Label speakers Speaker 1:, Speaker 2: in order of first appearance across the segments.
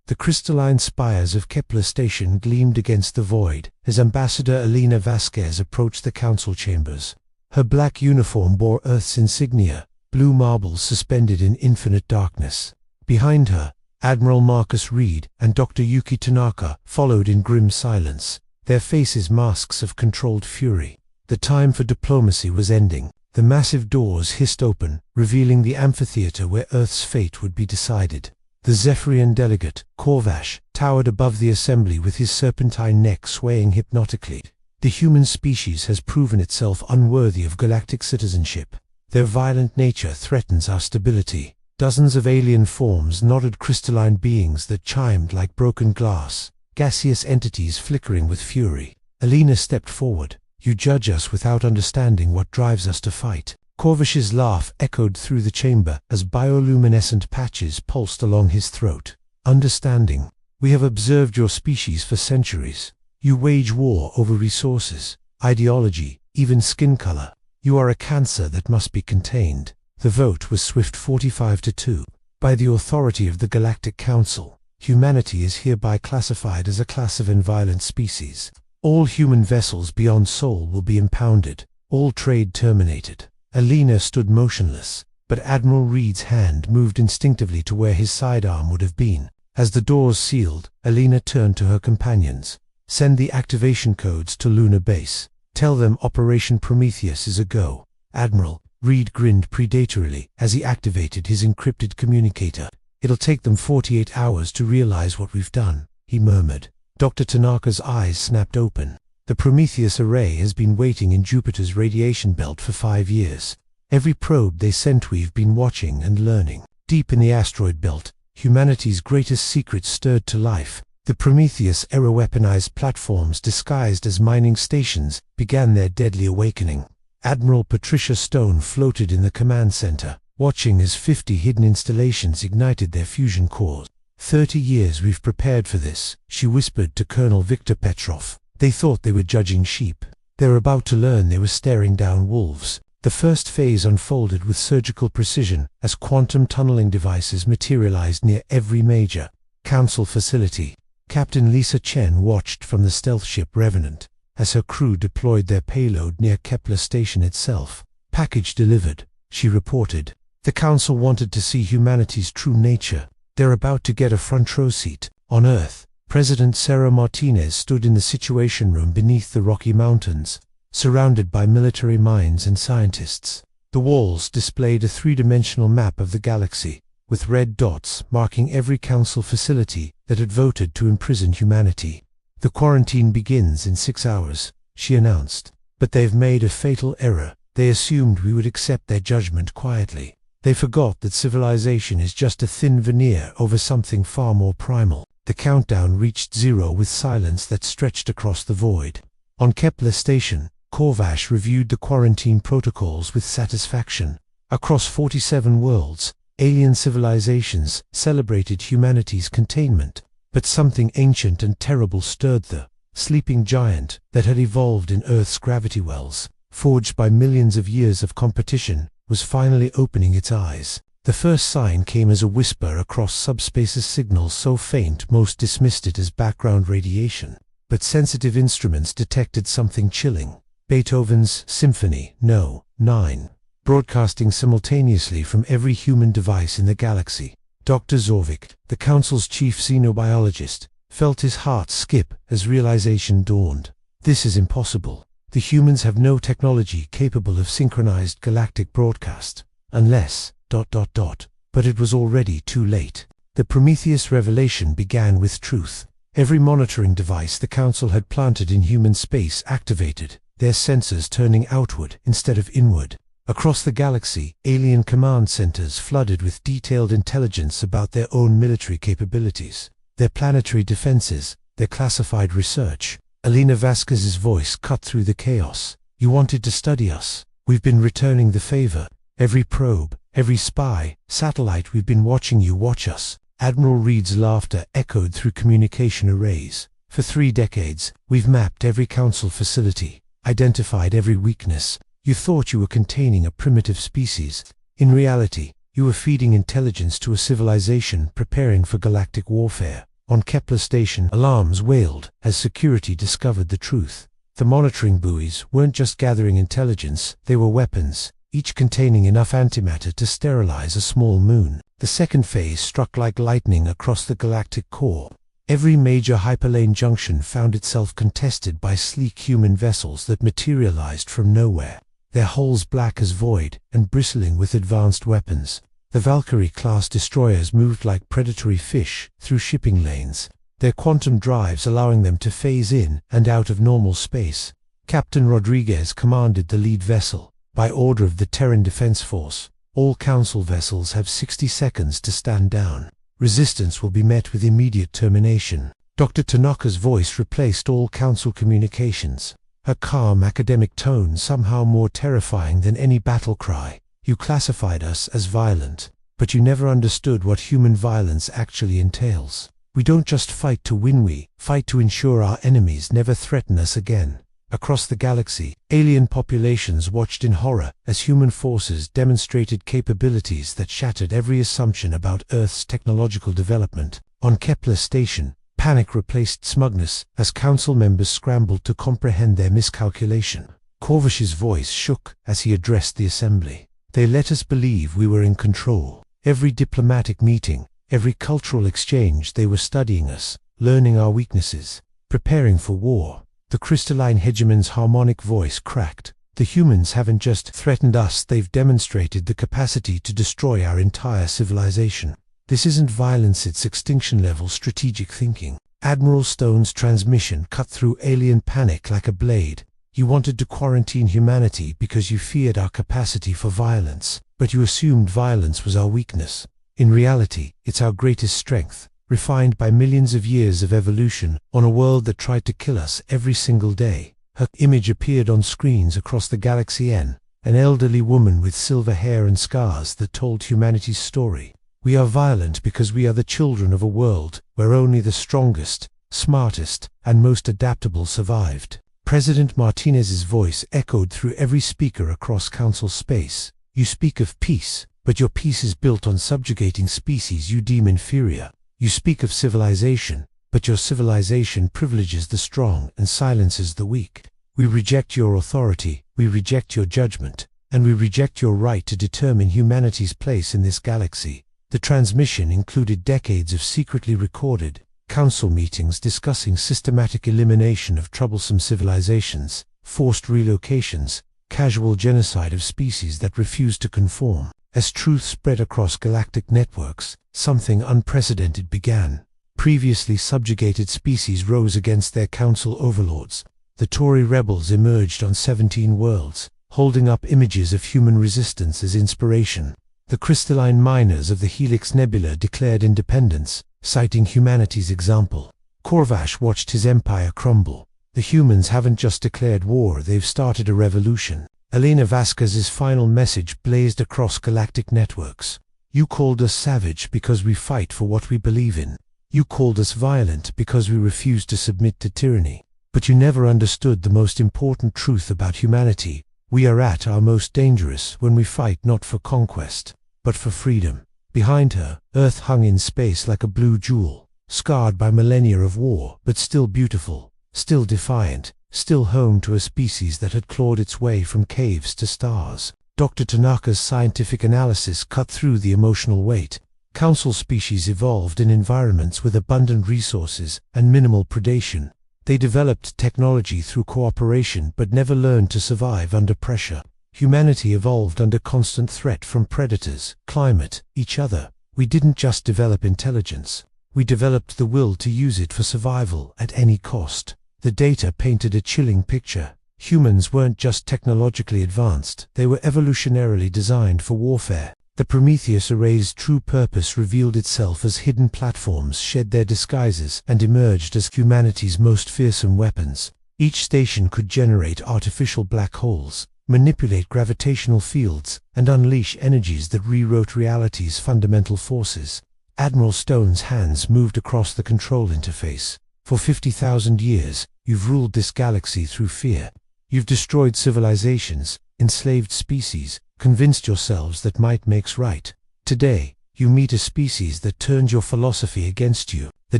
Speaker 1: The crystalline spires of Kepler Station gleamed against the void as Ambassador Elena Vasquez approached the council chambers. Her black uniform bore Earth's insignia, blue marbles suspended in infinite darkness. Behind her, Admiral Marcus Reed and Dr. Yuki Tanaka followed in grim silence, their faces masks of controlled fury. The time for diplomacy was ending. The massive doors hissed open, revealing the amphitheater where Earth's fate would be decided. The Zephyrian delegate, Corvash, towered above the assembly with his serpentine neck swaying hypnotically. The human species has proven itself unworthy of galactic citizenship. Their violent nature threatens our stability. Dozens of alien forms nodded, crystalline beings that chimed like broken glass, gaseous entities flickering with fury. Elena stepped forward. You judge us without understanding what drives us to fight. Corvash's laugh echoed through the chamber as bioluminescent patches pulsed along his throat. Understanding. We have observed your species for centuries. You wage war over resources, ideology, even skin color. You are a cancer that must be contained. The vote was swift 45-2. By the authority of the Galactic Council, humanity is hereby classified as a class of inviolate species. All human vessels beyond Sol will be impounded, all trade terminated. Elena stood motionless, but Admiral Reed's hand moved instinctively to where his sidearm would have been. As the doors sealed, Elena turned to her companions. Send the activation codes to Lunar Base. Tell them Operation Prometheus is a go. Admiral, Reed grinned predatorily as he activated his encrypted communicator. It'll take them 48 hours to realize what we've done, he murmured. Dr. Tanaka's eyes snapped open. The Prometheus Array has been waiting in Jupiter's radiation belt for 5 years. Every probe they sent, we've been watching and learning. Deep in the asteroid belt, humanity's greatest secrets stirred to life. The Prometheus Array weaponized platforms disguised as mining stations began their deadly awakening. Admiral Patricia Stone floated in the command center, watching as 50 hidden installations ignited their fusion cores. 30 years we've prepared for this, she whispered to Colonel Victor Petrov. They thought they were judging sheep. They were about to learn they were staring down wolves. The first phase unfolded with surgical precision as quantum tunneling devices materialized near every major council facility. Captain Lisa Chen watched from the stealth ship Revenant as her crew deployed their payload near Kepler Station itself. Package delivered, she reported. The council wanted to see humanity's true nature. They're about to get a front row seat. On Earth, President Sarah Martinez stood in the Situation Room beneath the Rocky Mountains, surrounded by military minds and scientists. The walls displayed a three-dimensional map of the galaxy, with red dots marking every council facility that had voted to imprison humanity. The quarantine begins in 6 hours, she announced. But they've made a fatal error. They assumed we would accept their judgment quietly. They forgot that civilization is just a thin veneer over something far more primal. The countdown reached 0 with silence that stretched across the void. On Kepler Station, Corvash reviewed the quarantine protocols with satisfaction. Across 47 worlds, alien civilizations celebrated humanity's containment. But something ancient and terrible stirred the sleeping giant that had evolved in Earth's gravity wells, forged by millions of years of competition, was finally opening its eyes. The first sign came as a whisper across subspace's signals so faint most dismissed it as background radiation. But sensitive instruments detected something chilling. Beethoven's Symphony No. 9, broadcasting simultaneously from every human device in the galaxy. Dr. Zorvik, the Council's chief xenobiologist, felt his heart skip as realization dawned. This is impossible. The humans have no technology capable of synchronized galactic broadcast. Unless... But it was already too late. The Prometheus revelation began with truth. Every monitoring device the Council had planted in human space activated, their sensors turning outward instead of inward. Across the galaxy, alien command centers flooded with detailed intelligence about their own military capabilities, their planetary defenses, their classified research. Elena Vasquez's voice cut through the chaos. You wanted to study us. We've been returning the favor. Every probe, every spy, satellite, we've been watching you watch us. Admiral Reed's laughter echoed through communication arrays. For 3 decades, we've mapped every council facility, identified every weakness. You thought you were containing a primitive species. In reality, you were feeding intelligence to a civilization preparing for galactic warfare. On Kepler station, alarms wailed as security discovered the truth. The monitoring buoys weren't just gathering intelligence, they were weapons, each containing enough antimatter to sterilize a small moon. The second phase struck like lightning across the galactic core. Every major hyperlane junction found itself contested by sleek human vessels that materialized from nowhere, their hulls black as void and bristling with advanced weapons. The Valkyrie-class destroyers moved like predatory fish through shipping lanes, their quantum drives allowing them to phase in and out of normal space. Captain Rodriguez commanded the lead vessel. By order of the Terran Defense Force, all Council vessels have 60 seconds to stand down. Resistance will be met with immediate termination. Dr. Tanaka's voice replaced all Council communications, her calm academic tone somehow more terrifying than any battle cry. You classified us as violent, but you never understood what human violence actually entails. We don't just fight to win, we fight to ensure our enemies never threaten us again. Across the galaxy, alien populations watched in horror as human forces demonstrated capabilities that shattered every assumption about Earth's technological development. On Kepler station, panic replaced smugness as Council members scrambled to comprehend their miscalculation. Corvish's voice shook as he addressed the assembly. They let us believe we were in control. Every diplomatic meeting, every cultural exchange, they were studying us, learning our weaknesses, preparing for war. The crystalline hegemon's harmonic voice cracked. The humans haven't just threatened us, they've demonstrated the capacity to destroy our entire civilization. This isn't violence, it's extinction-level strategic thinking. Admiral Stone's transmission cut through alien panic like a blade. You wanted to quarantine humanity because you feared our capacity for violence, but you assumed violence was our weakness. In reality, it's our greatest strength, refined by millions of years of evolution on a world that tried to kill us every single day. Her image appeared on screens across the galaxy, an elderly woman with silver hair and scars that told humanity's story. We are violent because we are the children of a world where only the strongest, smartest, and most adaptable survived. President Martinez's voice echoed through every speaker across Council space. You speak of peace, but your peace is built on subjugating species you deem inferior. You speak of civilization, but your civilization privileges the strong and silences the weak. We reject your authority, we reject your judgment, and we reject your right to determine humanity's place in this galaxy. The transmission included decades of secretly recorded Council meetings discussing systematic elimination of troublesome civilizations, forced relocations, casual genocide of species that refused to conform. As truth spread across galactic networks, something unprecedented began. Previously subjugated species rose against their Council overlords. The Tory rebels emerged on 17 worlds, holding up images of human resistance as inspiration. The crystalline miners of the Helix Nebula declared independence, citing humanity's example. Corvash watched his empire crumble. The humans haven't just declared war, they've started a revolution. Elena Vasquez's final message blazed across galactic networks. You called us savage because we fight for what we believe in. You called us violent because we refuse to submit to tyranny. But you never understood the most important truth about humanity. We are at our most dangerous when we fight not for conquest, but for freedom. Behind her, Earth hung in space like a blue jewel, scarred by millennia of war, but still beautiful, still defiant, still home to a species that had clawed its way from caves to stars. Dr. Tanaka's scientific analysis cut through the emotional weight. Council species evolved in environments with abundant resources and minimal predation. They developed technology through cooperation but never learned to survive under pressure. Humanity evolved under constant threat from predators, climate, each other. We didn't just develop intelligence. We developed the will to use it for survival at any cost. The data painted a chilling picture. Humans weren't just technologically advanced, they were evolutionarily designed for warfare. The Prometheus Array's true purpose revealed itself as hidden platforms shed their disguises and emerged as humanity's most fearsome weapons. Each station could generate artificial black holes, manipulate gravitational fields, and unleash energies that rewrote reality's fundamental forces. Admiral Stone's hands moved across the control interface. For 50,000 years, you've ruled this galaxy through fear. You've destroyed civilizations, enslaved species, convinced yourselves that might makes right. Today, you meet a species that turns your philosophy against you. The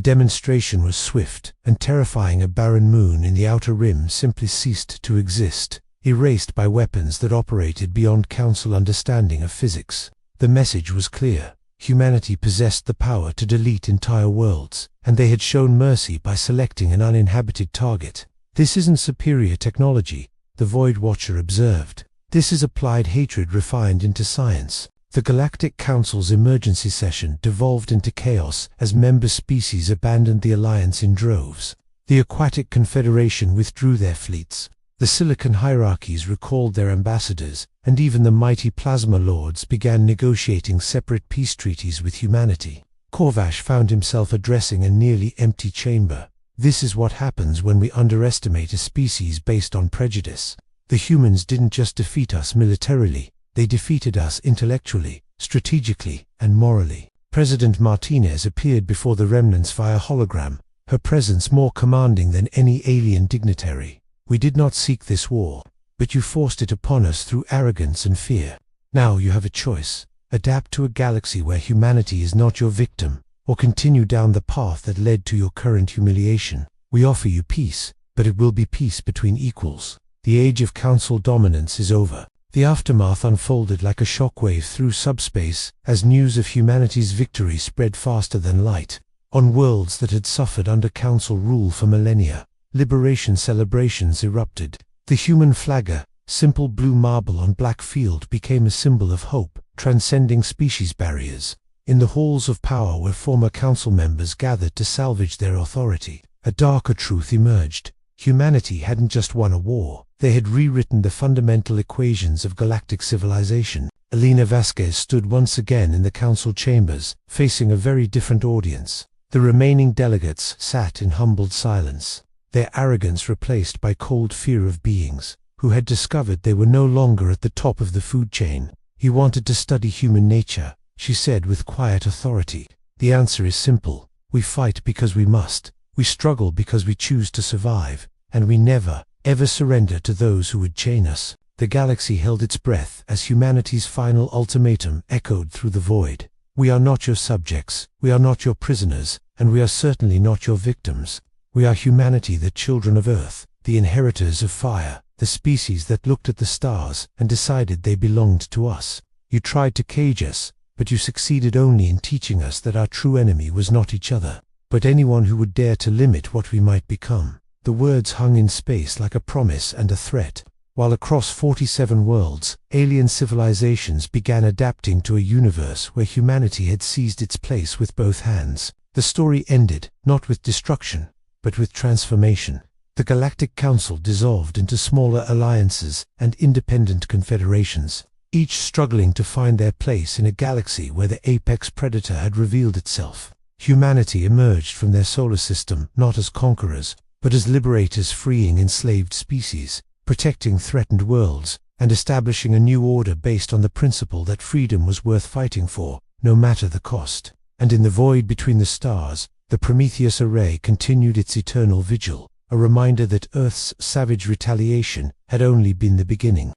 Speaker 1: demonstration was swift and terrifying. A barren moon in the outer rim simply ceased to exist, erased by weapons that operated beyond Council understanding of physics. The message was clear. Humanity possessed the power to delete entire worlds, and they had shown mercy by selecting an uninhabited target. This isn't superior technology, the Void Watcher observed. This is applied hatred refined into science. The Galactic Council's emergency session devolved into chaos as member species abandoned the Alliance in droves. The Aquatic Confederation withdrew their fleets. The Silicon hierarchies recalled their ambassadors, and even the mighty Plasma Lords began negotiating separate peace treaties with humanity. Korvash found himself addressing a nearly empty chamber. This is what happens when we underestimate a species based on prejudice. The humans didn't just defeat us militarily, they defeated us intellectually, strategically, and morally. President Martinez appeared before the remnants via hologram, her presence more commanding than any alien dignitary. We did not seek this war, but you forced it upon us through arrogance and fear. Now you have a choice. Adapt to a galaxy where humanity is not your victim, or continue down the path that led to your current humiliation. We offer you peace, but it will be peace between equals. The age of Council dominance is over. The aftermath unfolded like a shockwave through subspace as news of humanity's victory spread faster than light. On worlds that had suffered under Council rule for millennia, liberation celebrations erupted. The human flagger, simple blue marble on black field, became a symbol of hope, transcending species barriers. In the halls of power where former Council members gathered to salvage their authority, a darker truth emerged. Humanity hadn't just won a war, they had rewritten the fundamental equations of galactic civilization. Elena Vasquez stood once again in the Council chambers, facing a very different audience. The remaining delegates sat in humbled silence, their arrogance replaced by cold fear of beings who had discovered they were no longer at the top of the food chain. "He wanted to study human nature," she said with quiet authority. "The answer is simple. We fight because we must. We struggle because we choose to survive, and we never, ever surrender to those who would chain us." The galaxy held its breath as humanity's final ultimatum echoed through the void. "We are not your subjects, we are not your prisoners, and we are certainly not your victims. We are humanity, the children of Earth, the inheritors of fire, the species that looked at the stars and decided they belonged to us. You tried to cage us, but you succeeded only in teaching us that our true enemy was not each other, but anyone who would dare to limit what we might become." The words hung in space like a promise and a threat, while across 47 worlds, alien civilizations began adapting to a universe where humanity had seized its place with both hands. The story ended, not with destruction, but with transformation. The Galactic Council dissolved into smaller alliances and independent confederations, each struggling to find their place in a galaxy where the apex predator had revealed itself. Humanity emerged from their solar system not as conquerors, but as liberators, freeing enslaved species, protecting threatened worlds, and establishing a new order based on the principle that freedom was worth fighting for, no matter the cost. And in the void between the stars, the Prometheus Array continued its eternal vigil, a reminder that Earth's savage retaliation had only been the beginning.